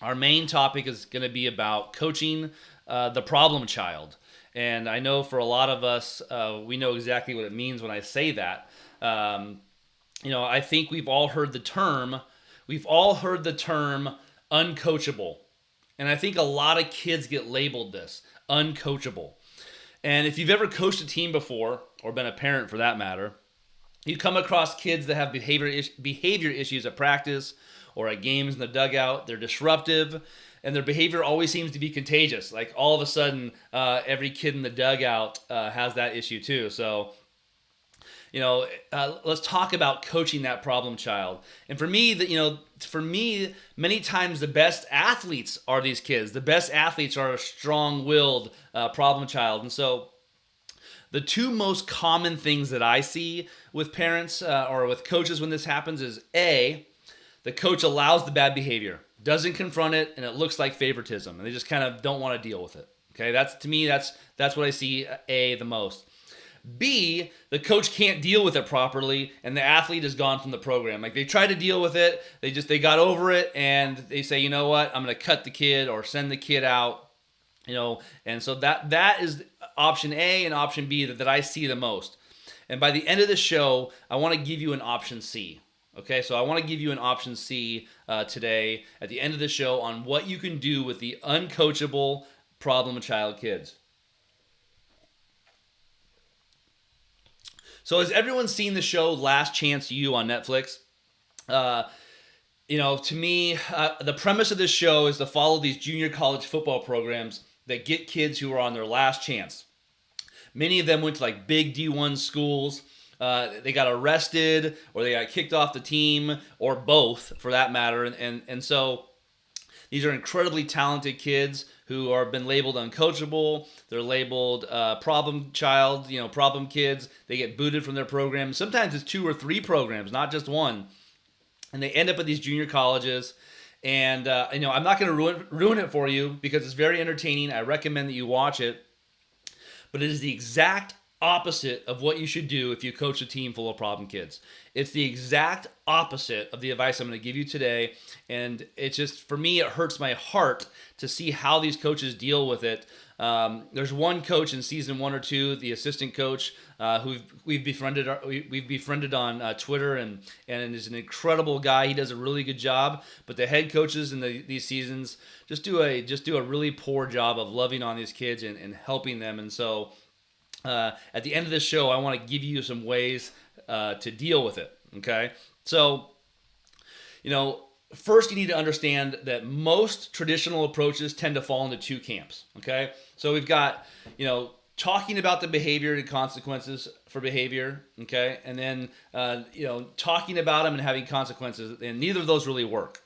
Our main topic is going to be about coaching the problem child. And I know for a lot of us, we know exactly what it means when I say that. Um, I think we've all heard the term. We've all heard the term uncoachable. And I think a lot of kids get labeled this uncoachable. And if you've ever coached a team before, or been a parent for that matter, you come across kids that have behavior issues at practice or at games in the dugout. They're disruptive, and their behavior always seems to be contagious. Like all of a sudden, every kid in the dugout has that issue too. So, let's talk about coaching that problem child. And for me, many times the best athletes are these kids. The best athletes are a strong-willed problem child, and so the two most common things that I see with parents or with coaches when this happens is A, the coach allows the bad behavior, doesn't confront it, and it looks like favoritism, and they just kind of don't want to deal with it. Okay, that's what I see the most. B, the coach can't deal with it properly, and the athlete is gone from the program. Like they tried to deal with it, they got over it, and they say, you know what, I'm going to cut the kid or send the kid out. And so that is option A and option B that I see the most. And by the end of the show, I want to give you an option C. Okay, so I want to give you an option C today at the end of the show on what you can do with the uncoachable problem child kids. So has everyone seen the show Last Chance U on Netflix? To me, the premise of this show is to follow these junior college football programs that get kids who are on their last chance. Many of them went to like big D1 schools. They got arrested or they got kicked off the team or both for that matter. And so these are incredibly talented kids who are been labeled uncoachable. They're labeled problem child, problem kids. They get booted from their program. Sometimes it's 2 or 3 programs, not just one. And they end up at these junior colleges. And, I'm not going to ruin it for you because it's very entertaining. I recommend that you watch it. But it is the exact opposite of what you should do if you coach a team full of problem kids. It's the exact opposite of the advice I'm going to give you today. And it's just, for me, it hurts my heart to see how these coaches deal with it. There's one coach in season 1 or 2, the assistant coach, who we've befriended on Twitter, and is an incredible guy. He does a really good job. But the head coaches in these seasons just do a really poor job of loving on these kids and helping them. And so at the end of this show, I want to give you some ways to deal with it. Okay, so first, you need to understand that most traditional approaches tend to fall into 2 camps, okay? So we've got, talking about the behavior and consequences for behavior, okay? And then, talking about them and having consequences, and neither of those really work.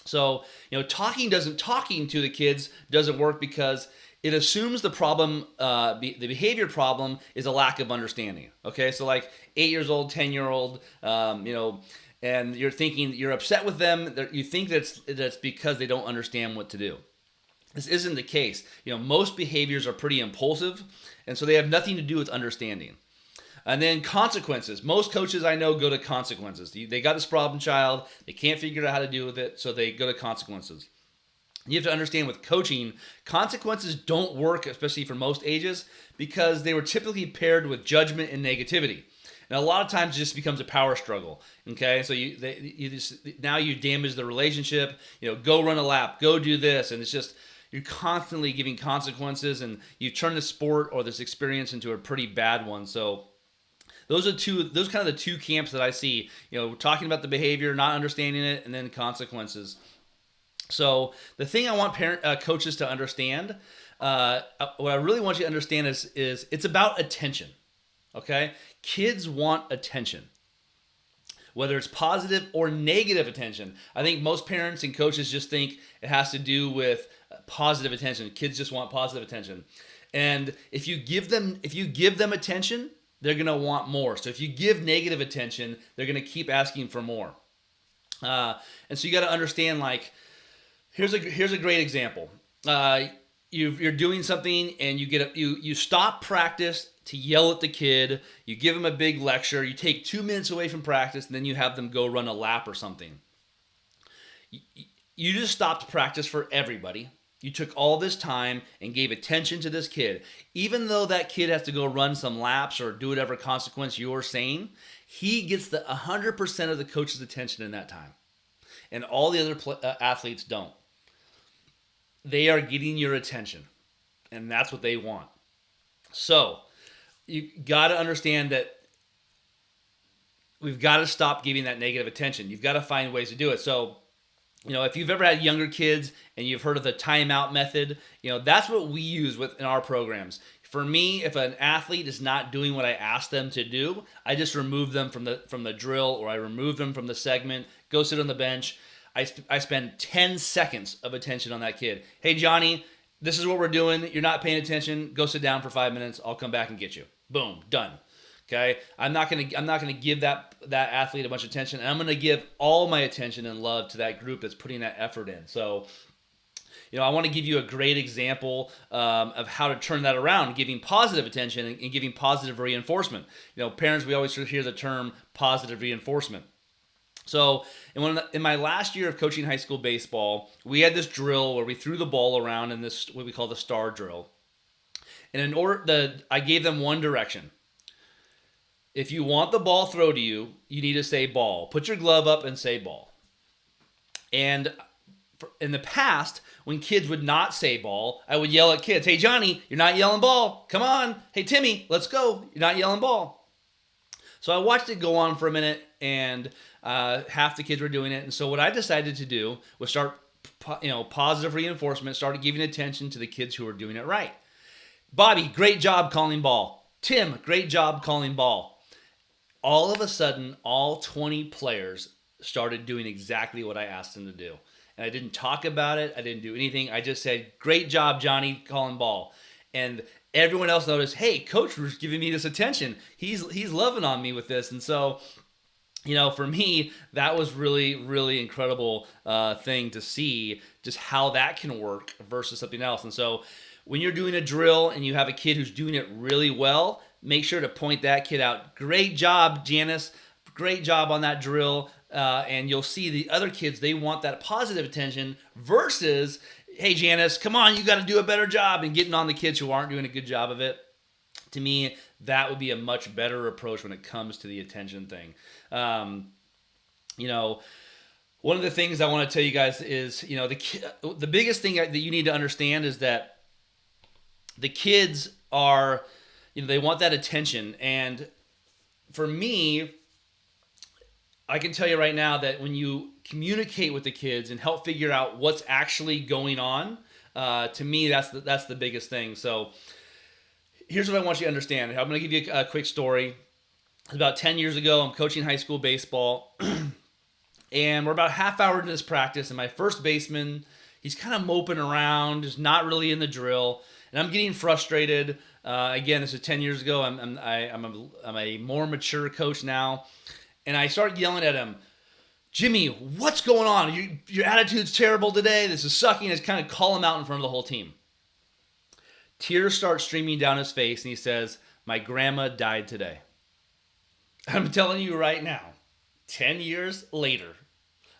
So, talking to the kids doesn't work because it assumes the problem, the behavior problem is a lack of understanding, okay? So like 8 years old, 10-year-old, and you're upset with them. You think that's because they don't understand what to do. This isn't the case. Most behaviors are pretty impulsive, and so they have nothing to do with understanding. And then consequences. Most coaches I know go to consequences. They got this problem child. They can't figure out how to deal with it, so they go to consequences. You have to understand with coaching, consequences don't work, especially for most ages, because they were typically paired with judgment and negativity. And a lot of times it just becomes a power struggle. Okay, so now you damage the relationship. Go run a lap, go do this, and it's just you're constantly giving consequences, and you turn the sport or this experience into a pretty bad one. So those kind of the 2 camps that I see. Talking about the behavior, not understanding it, and then consequences. So the thing I want coaches to understand, what I really want you to understand is it's about attention. Okay? Kids want attention, whether it's positive or negative attention. I think most parents and coaches just think it has to do with positive attention. Kids just want positive attention. And if you give them attention, they're going to want more. So if you give negative attention, they're going to keep asking for more. And so you got to understand, like, here's a great example. You're doing something and you stop practice to yell at the kid. You give them a big lecture. You take 2 minutes away from practice, and then you have them go run a lap or something. you just stopped practice for everybody. You took all this time and gave attention to this kid. Even though that kid has to go run some laps or do whatever consequence you're saying, he gets the 100% of the coach's attention in that time. And all the other athletes don't. They are getting your attention, and that's what they want. So you got to understand that we've got to stop giving that negative attention. You've got to find ways to do it. So, if you've ever had younger kids and you've heard of the timeout method, that's what we use in our programs. For me, if an athlete is not doing what I ask them to do, I just remove them from the drill, or I remove them from the segment, go sit on the bench. I spend 10 seconds of attention on that kid. Hey, Johnny, this is what we're doing. You're not paying attention. Go sit down for 5 minutes. I'll come back and get you. Boom, done. Okay, I'm not gonna give that athlete a bunch of attention, and I'm gonna give all my attention and love to that group that's putting that effort in. So, I want to give you a great example of how to turn that around, giving positive attention and giving positive reinforcement. Parents, we always hear the term positive reinforcement. So, in my last year of coaching high school baseball, we had this drill where we threw the ball around in this what we call the star drill, and I gave them one direction. If you want the ball thrown to you, you need to say ball. Put your glove up and say ball. And in the past, when kids would not say ball, I would yell at kids, hey, Johnny, you're not yelling ball. Come on. Hey, Timmy, let's go. You're not yelling ball. So I watched it go on for a minute, and half the kids were doing it. And so what I decided to do was start positive reinforcement, started giving attention to the kids who were doing it right. Bobby, great job calling ball. Tim, great job calling ball. All of a sudden, all 20 players started doing exactly what I asked them to do. And I didn't talk about it. I didn't do anything. I just said, great job, Johnny, calling ball. And everyone else noticed, hey, Coach was giving me this attention. He's loving on me with this. And so, for me, that was really, really incredible thing to see just how that can work versus something else. And so when you're doing a drill and you have a kid who's doing it really well, make sure to point that kid out. Great job, Janice. Great job on that drill. And you'll see the other kids, they want that positive attention versus, hey, Janice, come on, you got to do a better job, and getting on the kids who aren't doing a good job of it. To me, that would be a much better approach when it comes to the attention thing. One of the things I want to tell you guys is, the biggest thing that you need to understand is that the kids are, they want that attention. And for me, I can tell you right now that when you communicate with the kids and help figure out what's actually going on, to me, that's the biggest thing. So here's what I want you to understand. I'm going to give you a quick story. About 10 years ago, I'm coaching high school baseball, and we're about a half hour into this practice, and my first baseman, he's kind of moping around, just not really in the drill, and I'm getting frustrated. Again, this is 10 years ago. I'm a more mature coach now, and I start yelling at him, Jimmy, what's going on? Your attitude's terrible today. This is sucking. I just kind of call him out in front of the whole team. Tears start streaming down his face, and he says, my grandma died today. I'm telling you right now, 10 years later,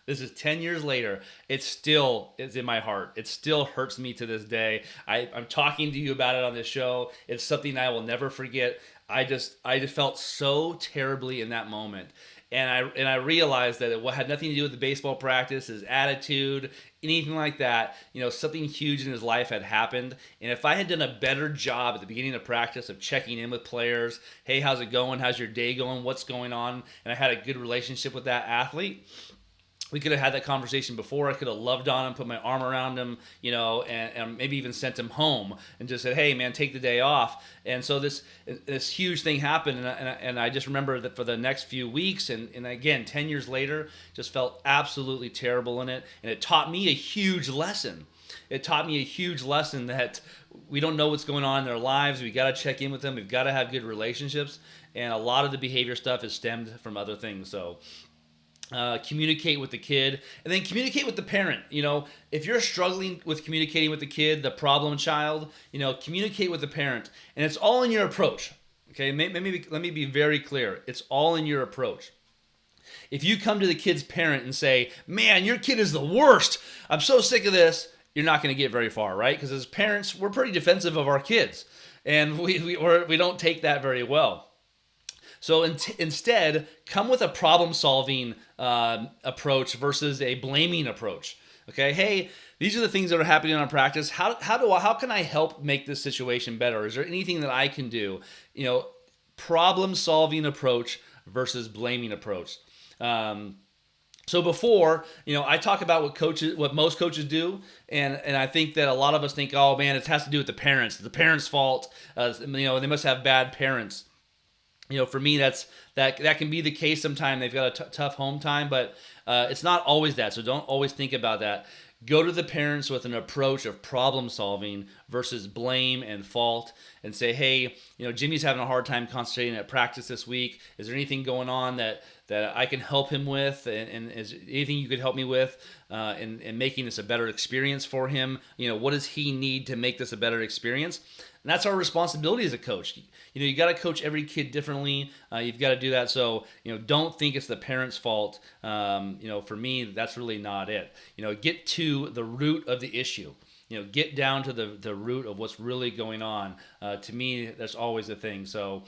this is 10 years later, it still is in my heart. It still hurts me to this day. I'm talking to you about it on this show. It's something I will never forget. I just felt so terribly in that moment. And I realized that it had nothing to do with the baseball practice, his attitude, anything like that. Something huge in his life had happened. And if I had done a better job at the beginning of practice of checking in with players, hey, how's it going? How's your day going? What's going on? And I had a good relationship with that athlete, we could have had that conversation before. I could have loved on him, put my arm around him, and maybe even sent him home and just said, hey, man, take the day off. And so this huge thing happened, and I just remember that for the next few weeks, and again, 10 years later, just felt absolutely terrible in it. And it taught me a huge lesson. It taught me a huge lesson that we don't know what's going on in their lives. We got to check in with them. We've got to have good relationships. And a lot of the behavior stuff is stemmed from other things. So communicate with the kid, and then communicate with the parent. If you're struggling with communicating with the kid, the problem child, communicate with the parent, and it's all in your approach. Okay, let me be very clear. It's all in your approach. If you come to the kid's parent and say, man, your kid is the worst, I'm so sick of this, you're not going to get very far, right? Because as parents, we're pretty defensive of our kids, and we don't take that very well. So instead, come with a problem-solving approach versus a blaming approach. Okay, hey, these are the things that are happening in our practice. How can I help make this situation better? Is there anything that I can do? Problem-solving approach versus blaming approach. So before, I talk about what most coaches do, and I think that a lot of us think, oh man, it has to do with the parents. It's the parents' fault. They must have bad parents. For me, that can be the case sometimes. They've got a tough home time, but it's not always that. So don't always think about that. Go to the parents with an approach of problem solving versus blame and fault, and say, hey, Jimmy's having a hard time concentrating at practice this week. Is there anything going on that I can help him with? And is there anything you could help me with in making this a better experience for him? What does he need to make this a better experience? And that's our responsibility as a coach. You got to coach every kid differently. You've got to do that. So, don't think it's the parents' fault. For me, that's really not it. Get to the root of the issue. Get down to the root of what's really going on. To me, that's always the thing. So,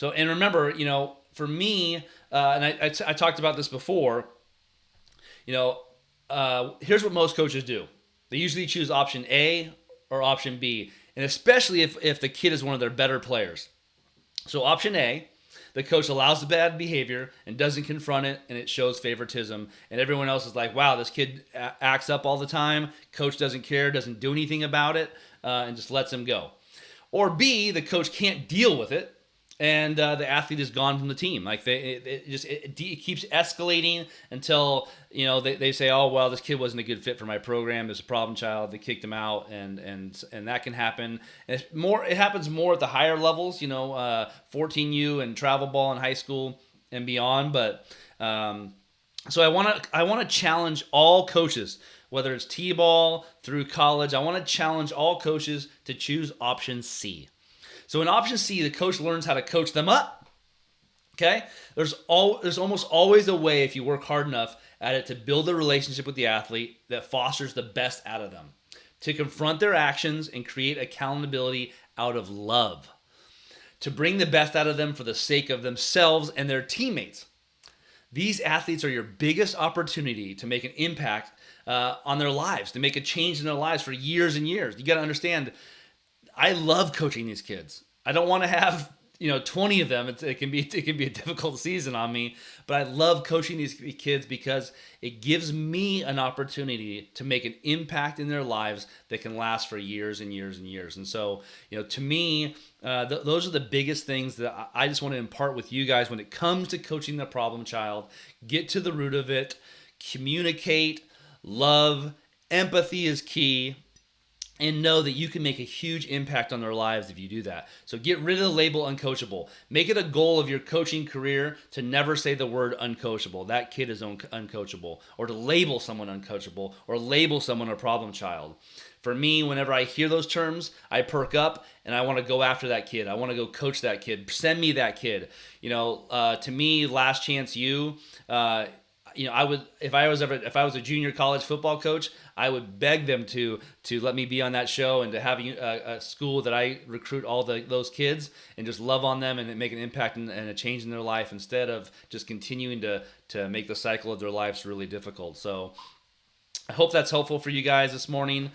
and remember, for me, and I talked about this before, here's what most coaches do. They usually choose option A or option B. And especially if the kid is one of their better players. So option A, the coach allows the bad behavior and doesn't confront it, and it shows favoritism. And everyone else is like, wow, this kid acts up all the time. Coach doesn't care, doesn't do anything about it, and just lets him go. Or B, the coach can't deal with it, and the athlete is gone from the team. Like it keeps escalating until they say, oh well, this kid wasn't a good fit for my program. There's a problem child. They kicked him out, and that can happen. And it happens more at the higher levels. 14U and travel ball in high school and beyond. But so I want to challenge all coaches, whether it's T-ball through college. I want to challenge all coaches to choose option C. So in option C, the coach learns how to coach them up. Okay? There's almost always a way, if you work hard enough at it, to build a relationship with the athlete that fosters the best out of them, to confront their actions and create accountability out of love, to bring the best out of them for the sake of themselves and their teammates. These athletes are your biggest opportunity to make an impact on their lives, to make a change in their lives for years and years. You got to understand, I love coaching these kids. I don't want to have 20 of them. It can be a difficult season on me, but I love coaching these kids because it gives me an opportunity to make an impact in their lives that can last for years and years and years. And so, to me, those are the biggest things that I just want to impart with you guys when it comes to coaching the problem child. Get to the root of it. Communicate. Love. Empathy is key. And know that you can make a huge impact on their lives if you do that. So get rid of the label uncoachable. Make it a goal of your coaching career to never say the word uncoachable. That kid is uncoachable. Or to label someone uncoachable. Or label someone a problem child. For me, whenever I hear those terms, I perk up and I want to go after that kid. I want to go coach that kid. Send me that kid. To me, Last Chance U, I would, if I was a junior college football coach, I would beg them to let me be on that show and to have a school that I recruit all those kids and just love on them and make an impact and a change in their life instead of just continuing to make the cycle of their lives really difficult. So I hope that's helpful for you guys this morning.